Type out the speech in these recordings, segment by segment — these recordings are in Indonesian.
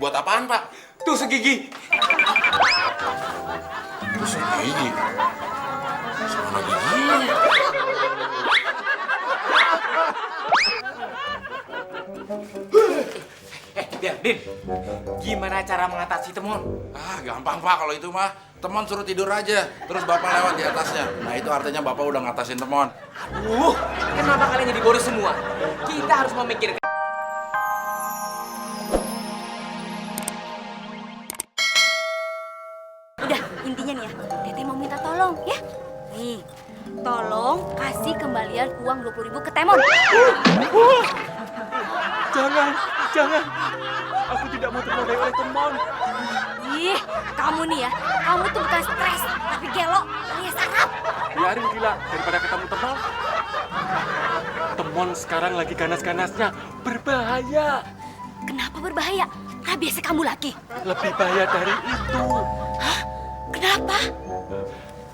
Buat apaan, Pak? Tusuk gigi. Tusuk gigi. Sama giginya. Din, gimana cara mengatasi temon? Ah, gampang, Pak, kalau itu mah. Temon suruh tidur aja, terus Bapak lewat di atasnya. Nah, itu artinya Bapak udah ngatasin temon. Kenapa kalian jadi bodoh semua? Kita harus memikirkan. Udah, intinya nih ya, Teteh mau minta tolong ya. Nih, tolong kasih kembalian uang 20.000 ke Temon. Jangan. Aku tidak mau ternodai oleh temon. Ih, kamu nih ya, kamu tuh bukan stres, tapi gelo alias sarap. Biarin gila daripada ketemu temon. Temon sekarang lagi ganas-ganasnya, berbahaya. Kenapa berbahaya? Nah, biasa kamu lagi. Lebih bahaya dari itu. Hah? Kenapa?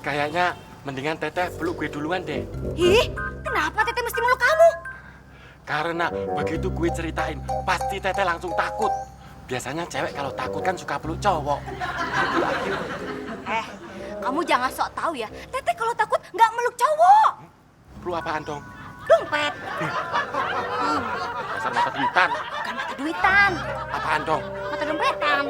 Kayaknya mendingan Teteh peluk gue duluan deh. Ih, kenapa Teteh mesti meluk kamu? Karena begitu gue ceritain, pasti Teteh langsung takut. Biasanya cewek kalau takut kan suka peluk cowok. Kamu jangan sok tahu ya. Teteh kalau takut nggak meluk cowok. Peluk apaan dong? Dompet. Dasar mata duitan. Bukan mata duitan. Apaan dong? Mata dompetan.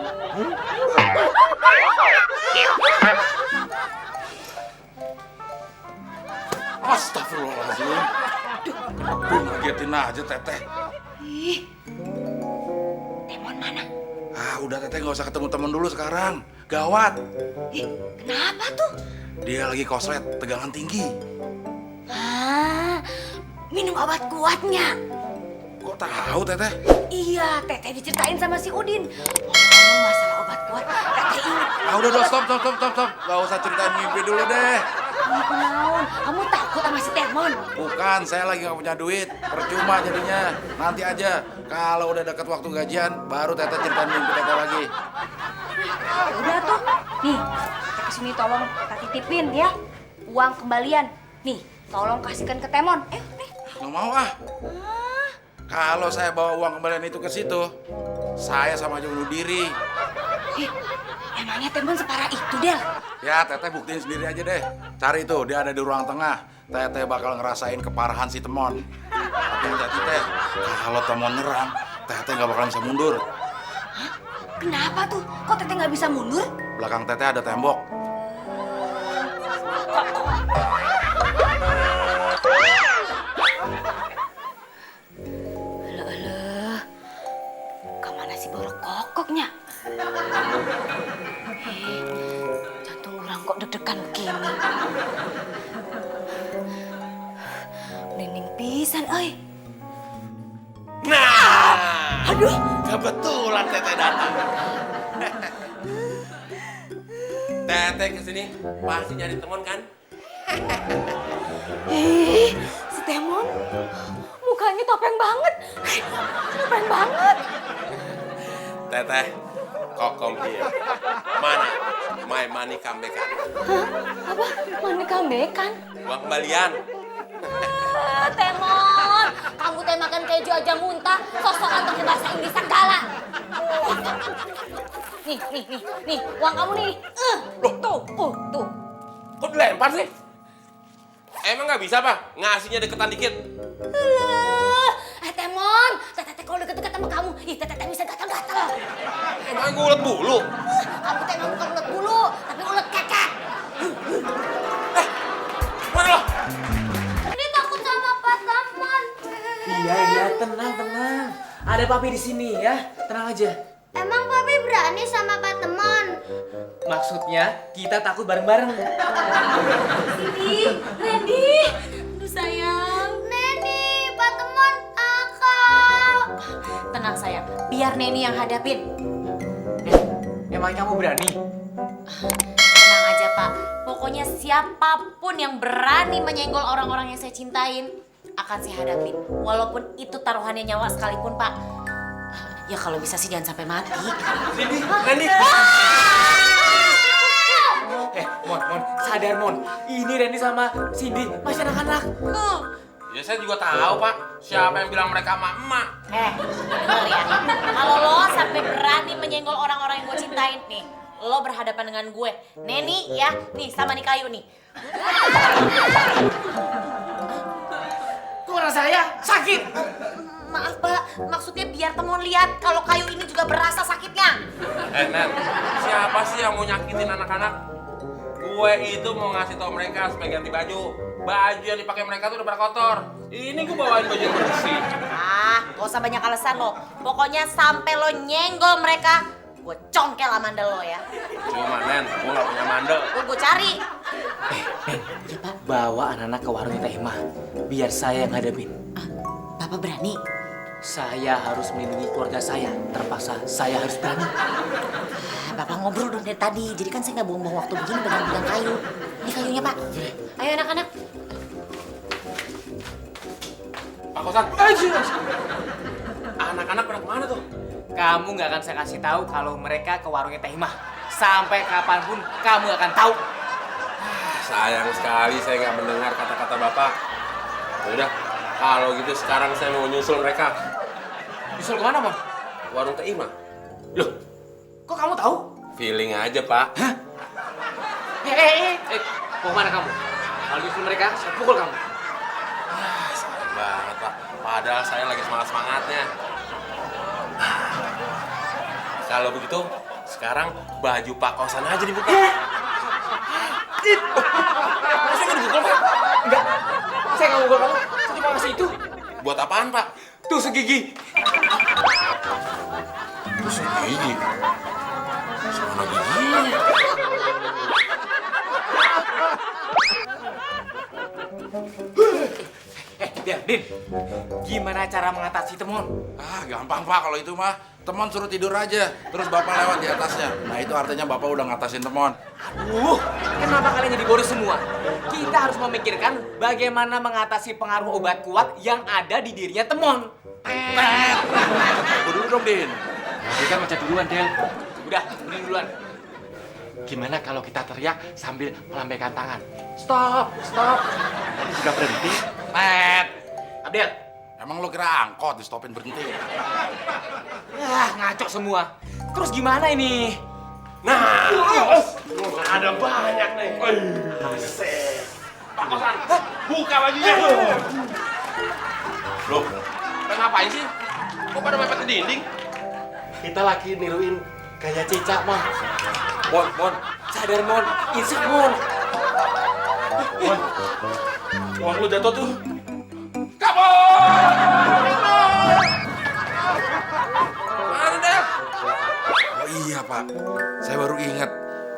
Astagfirullahaladzim. Aduh, ngagetin aja, Teteh. Ih, Temon mana? Ah, udah, Teteh nggak usah ketemu temen dulu sekarang. Gawat. Ih, kenapa tuh? Dia lagi koslet, tegangan tinggi. Ah, minum obat kuatnya. Kok tahu, Teteh? Iya, Teteh diceritain sama si Udin. Ngomong masalah obat kuat, Teteh ingat. Ah, udah, stop. Gak usah ceritain mimpi dulu deh. Ih, kenaun, kamu takut sama si Temon? Bukan, saya lagi nggak punya duit. Percuma jadinya. Nanti aja. Kalau udah deket waktu gajian, baru Teteh ceritain mimpi Teteh lagi. Udah tuh, nih, Teteh kesini tolong Teteh titipin ya. Uang kembalian. Nih, tolong kasihkan ke Temon. Nih. Nggak mau ah. Kalau saya bawa uang kembalian itu ke situ, saya sama aja bunuh diri. Ih, emangnya Temon separah itu, Del? Ya, Teteh buktiin sendiri aja deh. Cari tuh, dia ada di ruang tengah. Teteh bakal ngerasain keparahan si Temon. Tapi hati-hati, Teh. Kalau Temon nyerang, Teteh nggak bakal bisa mundur. Hah? Kenapa tuh? Kok Teteh nggak bisa mundur? Belakang Teteh ada tembok. Alah, kemana si borok kokoknya? Jantung orang kok deg-degan begini. Merinding pisan, oi. Nah, Aduh, kebetulan Teteh datang. Teteh kesini pasti nyari Temon kan? si Temon mukanya topeng banget. Topeng banget. Teteh, kokom dia. Mana? My money comeback. Hah? Apa? Mana kambekan? Uang kembalian. Temon, kamu teh makan keju aja muntah, sosokan pakai bahasa Inggris segala. Nih, uang kamu nih. Tuh. Kok dilempar sih? Emang nggak bisa, Pak? Ngasihnya deketan dikit. Temon, teteh kalau deket-deket sama kamu, teteh bisa gatal-gatal. Emang gue ulet bulu? Kamu teh emang bukan ulet bulu, tapi ulet keket. Mana lo? Dia takut sama Pak Temon. Iya, tenang. Ada papi di sini ya, tenang aja. Emang Papi berani sama Pak Temon? Maksudnya kita takut bareng-bareng. Sini, Randy. Aduh sayang. Neni, Pak Temon akal. Tenang sayang, biar Neni yang hadapin. Emang kamu berani? Tenang aja Pak, pokoknya siapapun yang berani menyenggol orang-orang yang saya cintain akan saya hadapin. Walaupun itu taruhannya nyawa sekalipun Pak. Ya kalau bisa sih jangan sampai mati. Cindy, Randy. Mon, sadar Mon. Ini Randy sama Cindy masih anak-anak. Ya saya juga tahu, Pak. Siapa yang bilang mereka emak-emak? Denger ya. Kalau lo sampai berani menyenggol orang-orang yang gue cintain nih, lo berhadapan dengan gue. Neni ya, nih sama nih kayu nih. Kok saya sakit? Maaf Pak, maksudnya biar temen lihat kalau kayu ini juga berasa sakitnya. Nen, siapa sih yang mau nyakitin anak-anak? Gue itu mau ngasih tau mereka supaya ganti baju. Baju yang dipakai mereka tuh udah pada kotor. Ini gue bawain baju yang bersih. Gak usah banyak alasan lo. Pokoknya sampai lo nyenggol mereka, gue congkel sama mandel lo ya. Cuma Nen, gue gak punya mandel. Gue cari. Ya Pak, bawa anak-anak ke warungnya Teh Emah. Biar saya yang ngadepin. Bapak berani? Saya harus melindungi keluarga saya. Terpaksa saya harus berani. Bapak ngobrol dong dari tadi, jadi kan saya nggak buang-buang waktu begini pegang-pegang kayu. Ini kayunya Pak. Ayo anak-anak. Pak Kosan. Anak-anak pada kemana tuh? Kamu nggak akan saya kasih tahu kalau mereka ke warungnya Teh Emah. Sampai kapanpun kamu akan tahu. Sayang sekali saya nggak mendengar kata-kata Bapak. Udah, kalau gitu sekarang saya mau nyusul mereka. Nyusul kemana, Mon? Warung Teh Ima. Loh, kok kamu tahu? Feeling aja, Pak. Mau kemana kamu? Kalau nyusul mereka, saya pukul kamu. Sayang banget, Pak. Padahal saya lagi semangat-semangatnya. Kalau begitu, sekarang baju Pak Kosan aja dibuka. Masa nggak dibuka, Pak? Enggak, saya nggak pukul kamu. Saya cuma ngasih itu. Buat apaan, Pak? Tusuk gigi. Tusuk gigi. Mana giginya? Din, gimana cara mengatasi temon? Gampang Pak kalau itu mah. Temon suruh tidur aja, terus Bapak lewat di atasnya. Nah itu artinya Bapak udah ngatasin temon. Kenapa kalian jadi bodoh semua? Kita harus memikirkan bagaimana mengatasi pengaruh obat kuat yang ada di dirinya temon. Tunggu dulu dong, Din. Dia kan macet duluan, Del. Udah, Din duluan. Gimana kalau kita teriak sambil melambaikan tangan? Stop, stop. Tadi sudah berhenti. Abdel. Emang lo kira angkot di stopin berhenti? Ngaco semua. Terus gimana ini? Nah, ada banyak nih. Pak Kosan, buka bajunya. Loh, ngapain sih? Kok pada mepet ke dinding? Kita lagi niruin gaya cicak, Mon. Mon, sadar Mon, insaf Mon. Uang lu jatuh tuh. Mana Del? Oh iya Pak, saya baru ingat.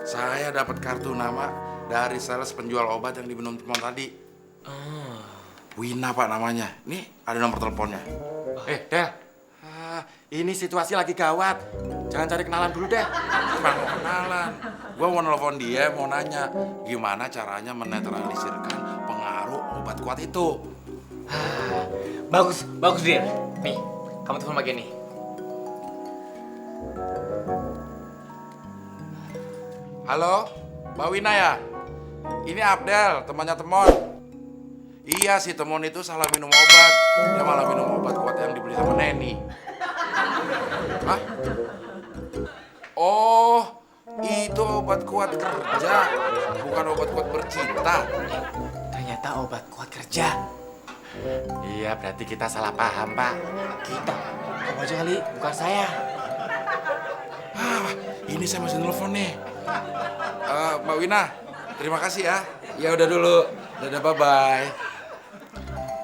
Saya dapat kartu nama dari sales penjual obat yang diminum temon tadi. Wina Pak namanya. Nih ada nomor teleponnya. Del. Ini situasi lagi gawat. Jangan cari kenalan dulu deh. Bukan mau kenalan. Gua mau nelfon dia, mau nanya gimana caranya menetralisirkan pengaruh obat kuat itu. Bagus Dir. Nih, kamu telepon bagian nih. Halo, Mbak Wina ya? Ini Abdel, temannya Temon. Iya si Temon itu salah minum obat. Dia malah minum obat kuat yang dibeli sama Neni. Hah? Oh, itu obat kuat kerja, bukan obat kuat bercinta. Ternyata obat kuat kerja. Iya, berarti kita salah paham, Pak. Kita. Kamu aja kali, bukan saya. Ini saya masih nelfon nih. Mbak Wina, terima kasih ya. Ya udah dulu. Dadah, bye-bye.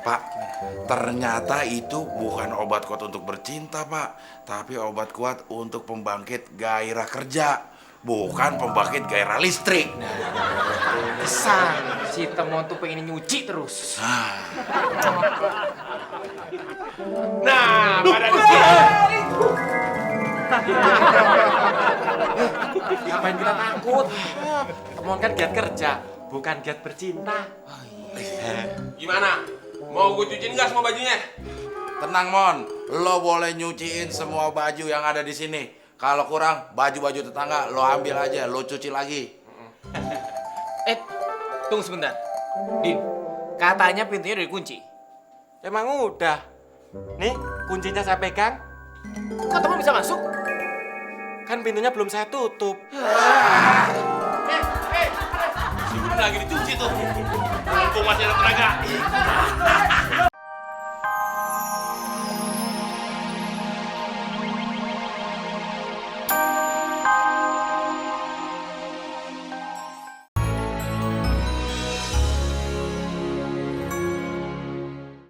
Pak, ternyata itu bukan obat kuat untuk bercinta, Pak. Tapi obat kuat untuk pembangkit gairah kerja. Bukan pembangkit gairah listrik. Kesan, si Temon tuh pengen nyuci terus. Nah, pada di sini. Ngapain kita takut? Temon kan giat kerja, bukan giat bercinta. Gimana? Mau gue cuciin nggak semua bajunya? Tenang, Mon. Lo boleh nyuciin semua baju yang ada di sini. Kalau kurang, baju-baju tetangga lo ambil aja, lo cuci lagi. Tunggu sebentar. Din, katanya pintunya udah dikunci. Emang udah. Nih, kuncinya saya pegang. Kok teman bisa masuk? Kan pintunya belum saya tutup. Si Bun lagi dicuci tuh. Mumpung masih ada tenaga.